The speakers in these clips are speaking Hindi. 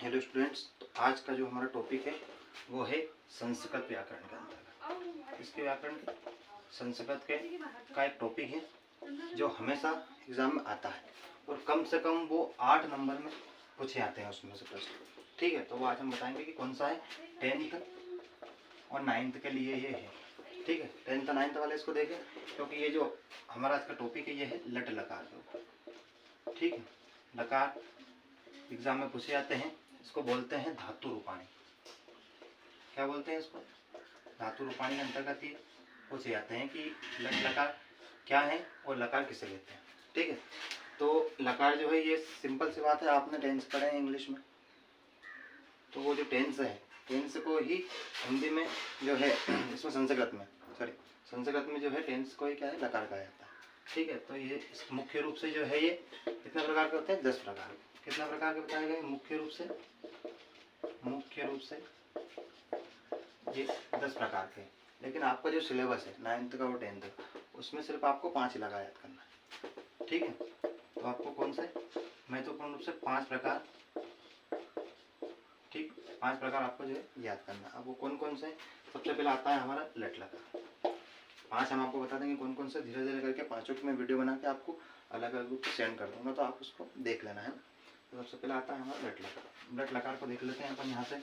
हेलो स्टूडेंट्स, तो आज का जो हमारा टॉपिक है वो है संस्कृत व्याकरण के अंतर्गत। इसके व्याकरण संस्कृत के का एक टॉपिक है जो हमेशा एग्जाम में आता है और कम से कम वो 8 नंबर में पूछे आते हैं उसमें से प्रश्न। ठीक है, तो वो आज हम बताएंगे कि कौन सा है। 10th और 9th के लिए ये है। ठीक है, 10th और 9th वाले इसको देखें, क्योंकि ये जो हमारा आज का टॉपिक है ये है लट लकार के ऊपर। ठीक है, लकार एग्जाम में पूछे जाते हैं। इसको बोलते हैं धातु रूपाणी। क्या बोलते हैं इसको? धातु रूपाणी के अंतर्गत ये पूछे जाते हैं कि लट लकार क्या है और लकार किसे कहते हैं। ठीक है, तो लकार जो है ये सिंपल सी बात है, आपने टेंस पढ़े हैं इंग्लिश में, तो वो जो टेंस है टेंस को ही हिंदी में जो है इसमें संस्कृत में जो है टेंस को ही क्या है, लकार कहा जाता है। ठीक है, तो ये मुख्य रूप से जो है ये कितने प्रकार के होते हैं? 10 प्रकार। कितने प्रकार के बताए गए? मुख्य रूप से ये 10 प्रकार के। लेकिन आपका जो सिलेबस है 9th का और 10th का, उसमें सिर्फ आपको 5 लगा याद करना है। ठीक है, तो आपको कौन से महत्वपूर्ण रूप से 5 प्रकार, ठीक 5 प्रकार आपको जो है याद करना है। अब वो कौन कौन से? सबसे पहले आता है हमारा लट लकार। 5 हम आपको बता देंगे कौन कौन से, धीरे धीरे करके 5 की मैं वीडियो बना के आपको अलग अलग रूप से सेंड कर दूंगा, तो आप उसको देख लेना है। तो सबसे पहले आता है हमारा लट लकार। लट लकार को देख लेते हैं अपन यहाँ से,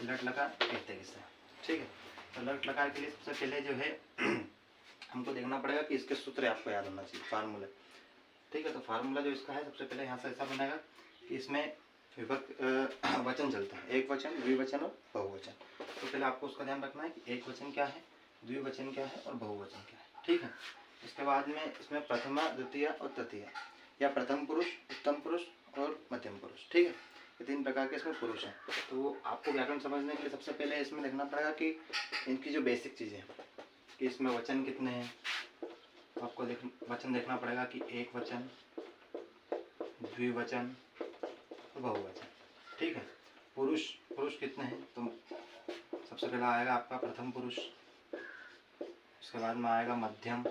लट लकार कहते हैं किसे। ठीक है, तो लट लकार के लिए सबसे पहले जो है हमको देखना पड़ेगा कि इसके सूत्र आपको याद होना चाहिए, फार्मूले। ठीक है, तो फार्मूला जो इसका है सबसे पहले यहाँ से ऐसा बनेगा कि इसमें विभक्त वचन चलते हैं, एक वचन, द्विवचन और बहुवचन। तो पहले आपको उसका ध्यान रखना है कि एक वचन क्या है, द्विवचन क्या है और बहुवचन क्या है। ठीक है, इसके बाद में इसमें प्रथमा, द्वितीय और तृतीय, या प्रथम पुरुष, उत्तम पुरुष और मध्यम पुरुष। ठीक है, ये 3 प्रकार के इसमें पुरुष हैं। तो आपको व्याकरण समझने के लिए सबसे पहले इसमें देखना पड़ेगा कि इनकी जो बेसिक चीज़ें हैं कि इसमें वचन कितने हैं। तो आपको वचन देखना पड़ेगा कि एक वचन, द्विवचन और बहुवचन। ठीक है, पुरुष कितने हैं? तो सबसे पहला आएगा आपका प्रथम पुरुष, उसके बाद में आएगा मध्यम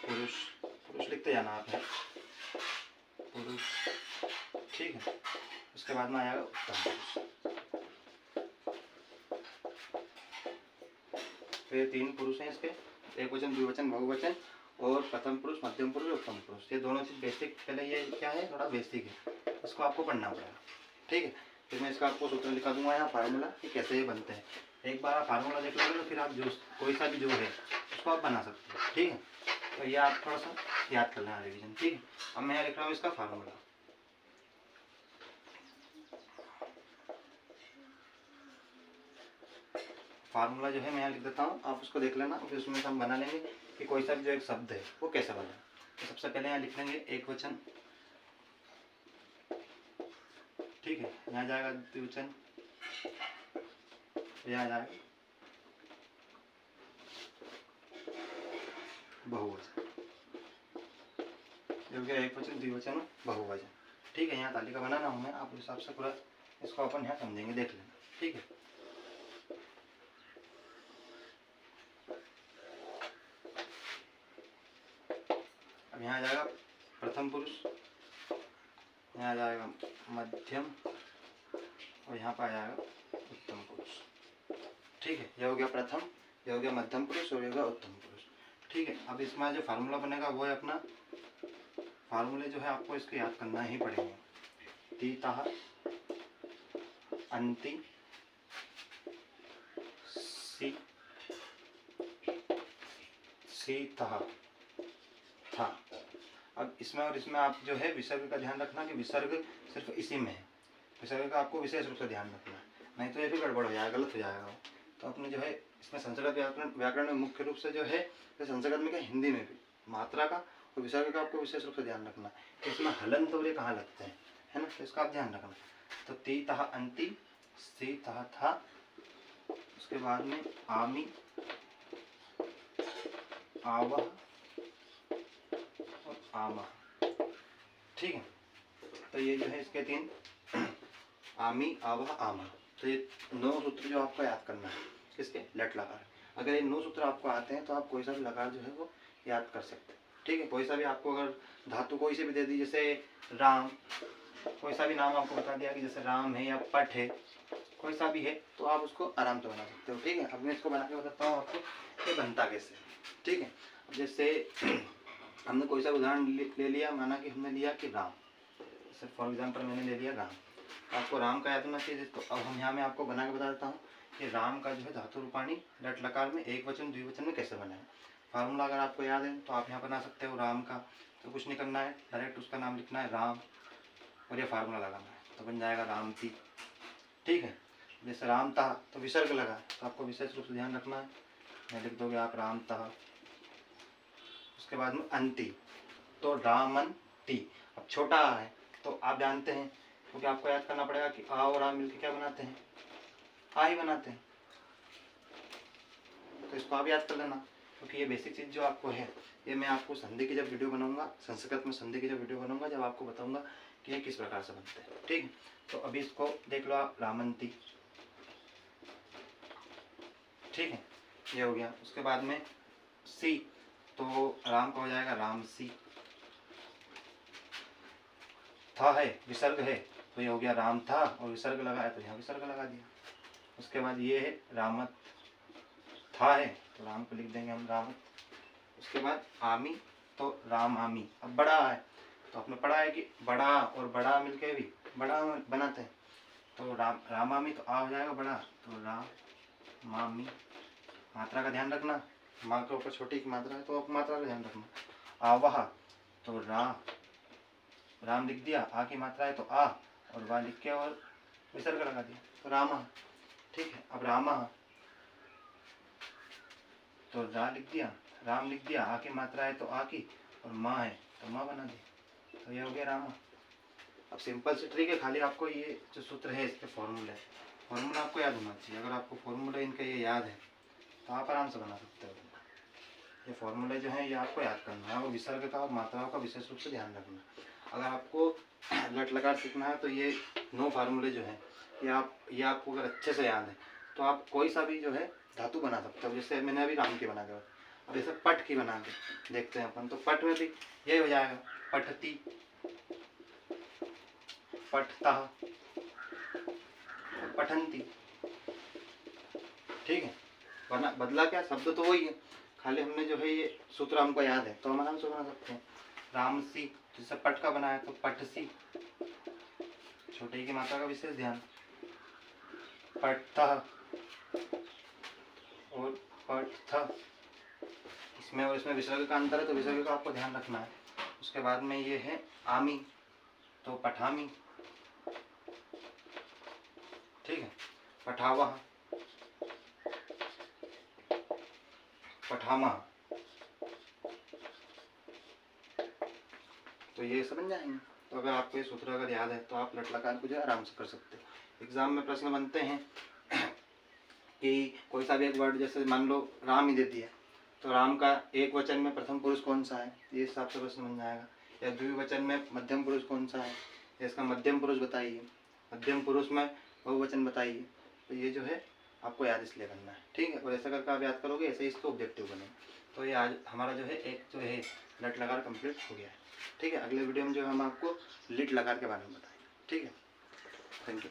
पुरुष लिखते जाना आप है, पुरुष। ठीक है, उसके बाद में आएगा उत्तम पुरुष। तो ये 3 पुरुष हैं इसके, एक वचन, द्विवचन, बहुवचन, और प्रथम पुरुष, मध्यम पुरुष, उत्तम पुरुष। ये दोनों चीज़ बेसिक, पहले ये क्या है, थोड़ा बेसिक है, इसको आपको पढ़ना पड़ेगा। ठीक है, फिर मैं इसका आपको सूत्र लिखा दूंगा यहाँ, फार्मूला कि कैसे ये बनते हैं। एक बार आप फार्मूला देख लोगे तो फिर आप जो कोई सा भी जो है उसको आप बना सकते हो। ठीक है, तो ये आप थोड़ा सा याद कर लेना, रिविजन। ठीक है, अब मैं यहाँ लिख रहा हूँ इसका फार्मूला। फार्मूला जो है मैं यहाँ लिख देता हूँ, आप उसको देख लेना, फिर उसमें हम बना लेंगे कि कोई सा भी जो एक शब्द है वो कैसे बना। तो सबसे पहले यहाँ लिख लेंगे एक वचन। ठीक है, यहाँ जाएगा द्विवचन, यहाँ जाएगा बहुवचन, जो कि एक वचन, द्विवचन और बहुवचन। ठीक है, यहाँ तालिका बनाना हूँ मैं, आप उस हिसाब से पूरा इसको अपन यहाँ समझेंगे, देख लेना। ठीक है, अब यहाँ जाएगा प्रथम पुरुष, यहाँ जाएगा मध्यम और यहाँ पर आ जाएगा उत्तम पुरुष। ठीक है, यह हो गया प्रथम, यह हो गया मध्यम पुरुष और यह हो गया उत्तम पुरुष। ठीक है, अब इसमें जो फार्मूला बनेगा वो है अपना, फार्मूले जो है आपको इसके याद करना ही पड़ेंगे। तीतः, अंति, सीतः, था। अब इसमें और इसमें आप जो है विसर्ग का ध्यान रखना कि विसर्ग सिर्फ इसी में है, विसर्ग का आपको विशेष रूप से ध्यान रखना है, नहीं तो ये भी गड़बड़ हो जाएगा, गलत हो जाएगा। तो अपने जो है इसमें संस्कृत व्याकरण में मुख्य रूप से जो है, संस्कृत में क्या हिंदी में भी मात्रा का और विसर्ग का आपको विशेष रूप से ध्यान रखना है। इसमें हलंत और ये कहाँ लगते हैं, है ना, तो इसका आप ध्यान रखना। तो तीतः अंति, सीतः था, उसके बाद में आमी, आवह और आमा। ठीक है, तो ये जो है इसके 3, आमी, आवह, आमा। तो ये 9 सूत्र जो आपको याद करना है किसके, लट लकार। अगर ये 9 सूत्र आपको आते हैं तो आप कोई सा भी लकार जो है वो याद कर सकते हैं। ठीक है, कोई सा भी आपको अगर धातु कोई से भी दे दी, जैसे राम, कोई सा भी नाम आपको बता दिया कि जैसे राम है या पट है, कोई सा भी है, तो आप उसको आराम से बना सकते हो। ठीक है, अब मैं इसको बना के बताता हूँ आपको ये बनता कैसे। ठीक है, जैसे हमने कोई सा उदाहरण ले लिया, माना कि हमने लिया कि राम, जैसे फॉर एग्जाम्पल मैंने ले लिया राम, आपको राम का याद होना चाहिए। तो अब हम यहाँ में आपको बना के बता देता हूँ कि राम का जो है धातु रूपाणी लट लकार में एक वचन द्विवचन में कैसे बनाए। फार्मूला अगर आपको याद है तो आप यहाँ बना सकते हो राम का, तो कुछ नहीं करना है, डायरेक्ट उसका नाम लिखना है राम और ये फार्मूला लगाना है, तो बन जाएगा राम ती। ठीक है, जैसे राम था तो विसर्ग लगा, तो आपको विशेष रूप से ध्यान रखना है, मैं लिख दोगे आप राम तः, उसके बाद में अंति, तो रामन ती। अब छोटा आ है तो आप जानते हैं, क्योंकि आपको याद करना पड़ेगा कि आ और आ मिलकर क्या बनाते हैं, आ ही बनाते हैं, तो इसको आप याद कर लेना, क्योंकि ये बेसिक चीज़ जो आपको है, ये मैं आपको संधि की जब वीडियो बनाऊंगा, संस्कृत में संधि की जब वीडियो बनाऊंगा, जब आपको बताऊंगा कि ये किस प्रकार से बनते हैं। ठीक है, तो अभी इसको देख लो आप, रामंती। ठीक है, ये हो गया। उसके बाद में सी, तो राम का हो जाएगा राम सी। था है, विसर्ग है, तो ये हो गया राम था, और विसर्ग लगा है तो यहाँ विसर्ग लगा दिया। उसके बाद ये है रामत, था है तो राम को लिख देंगे हम रामत। उसके बाद आमी, तो राम आमी। अब बड़ा है तो आपने पढ़ा है कि बड़ा और बड़ा मिलके भी बड़ा बनाते हैं, तो राम आमी, तो आ हो जाएगा बड़ा, तो राम मामी। मात्रा का ध्यान रखना, माँ के ऊपर छोटी की मात्रा है तो आप मात्रा का ध्यान रखना। आवाह, तो राम लिख दिया, आ की मात्रा है तो आ, और वाह लिख के और विसर्ग लगा दिया, तो रामा। ठीक है, अब रामा, तो रा लिख दिया, राम लिख दिया, आ की मात्रा है तो आ की, और माँ है तो माँ बना दी, तो ये हो गया रामा। अब सिंपल से ट्रिक है, खाली आपको ये जो सूत्र है इसके फॉर्मूला आपको याद होना चाहिए। अगर आपको फॉर्मूला इनका ये याद है तो आप आराम से बना सकते हो। ये फॉर्मूले जो है ये आपको याद करना है, और विसर्ग का और मात्राओं का विशेष रूप से ध्यान रखना है। अगर आपको लट लकार सीखना है तो ये 9 फार्मूले जो हैं ये आपको अगर अच्छे से याद है तो आप कोई सा भी जो है धातु बना सकते हो। जैसे मैंने अभी राम की बना के, अब जैसे पट की बना के देखते हैं अपन, तो पट में भी यही हो जाएगा, पठती, पठता, पठंती। ठीक है, वरना बदला क्या, शब्द तो वही है, खाली हमने जो है ये सूत्र हमको याद है तो हम आराम से बना सकते हैं। रामसी, जैसे पट का बना है तो पटसी, छोटे की मात्रा का विशेष ध्यान। पटथा और पटथा, इसमें और इसमें विसर्ग का अंतर है तो विसर्ग का आपको ध्यान रखना है। उसके बाद में ये है आमी, तो पठामी। ठीक है, पठावा, पठामा, तो ये समझ जाएंगे। तो अगर आपको ये सूत्र अगर याद है तो आप लट लकार को जो है आराम से कर सकते हो। एग्जाम में प्रश्न बनते हैं कि कोई सा भी एक वर्ड, जैसे मान लो राम ही दे दिया, तो राम का एक वचन में प्रथम पुरुष कौन सा है, ये हिसाब से प्रश्न बन जाएगा। या द्विवचन में मध्यम पुरुष कौन सा है, इसका मध्यम पुरुष बताइए, मध्यम पुरुष में बहुवचन बताइए। तो ये जो है आपको याद इसलिए करना है। ठीक है, और ऐसा करके आप याद करोगे, ऐसे इसको ऑब्जेक्टिव बनेगा। तो ये आज हमारा जो है एक जो है लट लकार कंप्लीट हो गया है। ठीक है, अगले वीडियो में जो हम आपको लिट लकार के बारे में बताएंगे। ठीक है, थैंक यू।